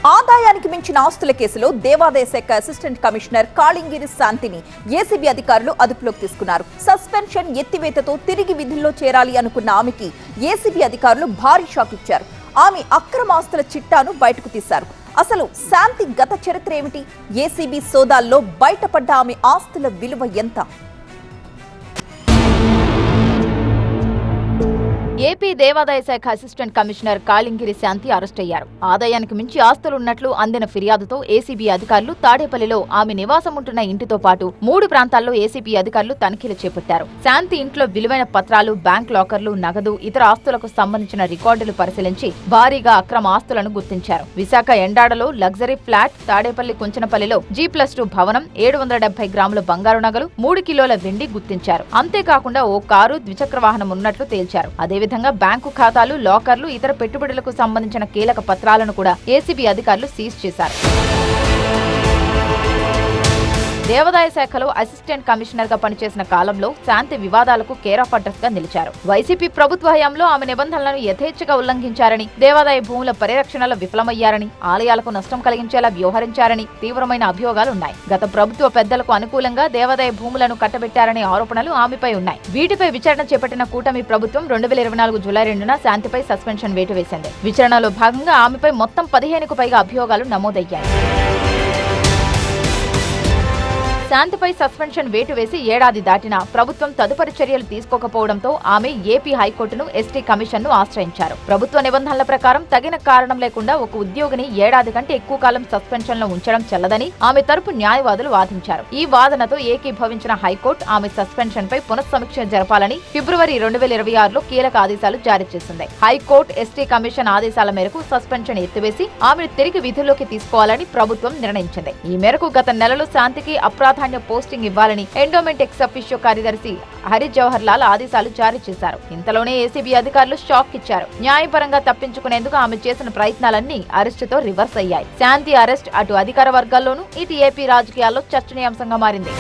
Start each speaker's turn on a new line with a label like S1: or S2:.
S1: ఆదాయానికి మించిన ఆస్తుల కేసులో దేవాదాయ శాఖ అసిస్టెంట్ కమిషనర్ కాళింగిరి శాంతిని ఏసీబీ అధికారులు అదుపులోకి తీసుకున్నారు. సస్పెన్షన్ ఎత్తివేతతో తిరిగి విధుల్లో చేరాలి అనుకున్న ఆమెకి ఏసీబీ అధికారులు భారీ షాక్ ఇచ్చారు. ఆమె అక్రమ ఆస్తుల చిట్టాను బయటకు తీశారు. అసలు శాంతి గత చరిత్ర ఏమిటి? ఏసీబీ సోదాల్లో బయటపడ్డ ఆమె ఆస్తుల విలువ ఎంత?
S2: ఏపీ దేవాదాయ శాఖ అసిస్టెంట్ కమిషనర్ కాళింగిరి శాంతి అరెస్ట్ అయ్యారు. ఆదాయానికి మించి ఆస్తులున్నట్లు అందిన ఫిర్యాదుతో ఏసీబీ అధికారులు తాడేపల్లిలో ఆమె నివాసం ఉంటున్న ఇంటితో పాటు 3 ప్రాంతాల్లో ఏసీబీ అధికారులు తనిఖీలు చేపట్టారు. శాంతి ఇంట్లో విలువైన పత్రాలు, బ్యాంక్ లాకర్లు, నగదు, ఇతర ఆస్తులకు సంబంధించిన రికార్డులు పరిశీలించి భారీగా అక్రమ ఆస్తులను గుర్తించారు. విశాఖ ఎండాడలో లగ్జరీ ఫ్లాట్, తాడేపల్లి కుంచనపల్లిలో G+2 భవనం, 770 గ్రాముల బంగారు నగలు, 3 కిలోల వెండి గుర్తించారు. అంతేకాకుండా ఓ కారు, ద్విచక్ర వాహనం ఉన్నట్లు తేల్చారు. అదేవిధంగా బ్యాంకు ఖాతాలు, లాకర్లు, ఇతర పెట్టుబడులకు సంబంధించిన కీలక పత్రాలను కూడా ఏసీబీ అధికారులు సీజ్ చేశారు. దేవాదాయ శాఖలో అసిస్టెంట్ కమిషనర్ గా పనిచేసిన కాలంలో శాంతి వివాదాలకు కేర్ ఆఫ్ అడ్రస్ గా నిలిచారు. వైసీపీ ప్రభుత్వ హయాంలో ఆమె నిబంధనలను యథేచ్ఛగా ఉల్లంఘించారని, దేవాదాయ భూముల పరిరక్షణలో విఫలమయ్యారని, ఆలయాలకు నష్టం కలిగించేలా వ్యవహరించారని తీవ్రమైన అభియోగాలున్నాయి. గత ప్రభుత్వ పెద్దలకు అనుకూలంగా దేవాదాయ భూములను కట్టబెట్టారనే ఆరోపణలు ఆమెపై ఉన్నాయి. వీటిపై విచారణ చేపట్టిన కూటమి ప్రభుత్వం 2024 జూలై 2న శాంతిపై సస్పెన్షన్ వేటు వేసింది. విచారణలో భాగంగా ఆమెపై మొత్తం 15కు పైగా అభియోగాలు నమోదయ్యాయి. శాంతిపై సస్పెన్షన్ వేటు వేసి ఏడాది దాటినా ప్రభుత్వం తదుపరి చర్యలు తీసుకోకపోవడంతో ఆమె ఏపీ హైకోర్టును, ఎస్టీ కమిషన్ను ఆశ్రయించారు. ప్రభుత్వ నిబంధనల ప్రకారం తగిన కారణం లేకుండా ఒక ఉద్యోగిని ఏడాది కంటే ఎక్కువ కాలం సస్పెన్షన్లో ఉంచడం చెల్లదని ఆమె తరపు న్యాయవాదులు వాదించారు. ఈ వాదనతో ఏకీభవించిన హైకోర్టు ఆమె సస్పెన్షన్ పై పునఃసమీక్ష జరపాలని ఫిబ్రవరి 2026లో కీలక ఆదేశాలు జారీ చేసింది. హైకోర్టు, ఎస్టీ కమిషన్ ఆదేశాల మేరకు సస్పెన్షన్ ఎత్తివేసి ఆమెను తిరిగి విధుల్లోకి తీసుకోవాలని ప్రభుత్వం నిర్ణయించింది. ఈ మేరకు గత నెలలో శాంతికి పోస్టింగ్ ఇవ్వాలని ఎండోమెంట్ ఎక్స్ అఫీషియో కార్యదర్శి హరి జవహర్ లాల్ ఆదేశాలు జారీ చేశారు. ఇంతలోనే ఏసీబీ అధికారులు షాక్ ఇచ్చారు. న్యాయపరంగా తప్పించుకునేందుకు ఆమె చేసిన ప్రయత్నాలన్నీ అరెస్టుతో రివర్స్ అయ్యాయి. శాంతి అరెస్ట్ అటు అధికార వర్గాల్లోనూ, ఇటు ఏపీ రాజకీయాల్లో చర్చనీయాంశంగా మారింది.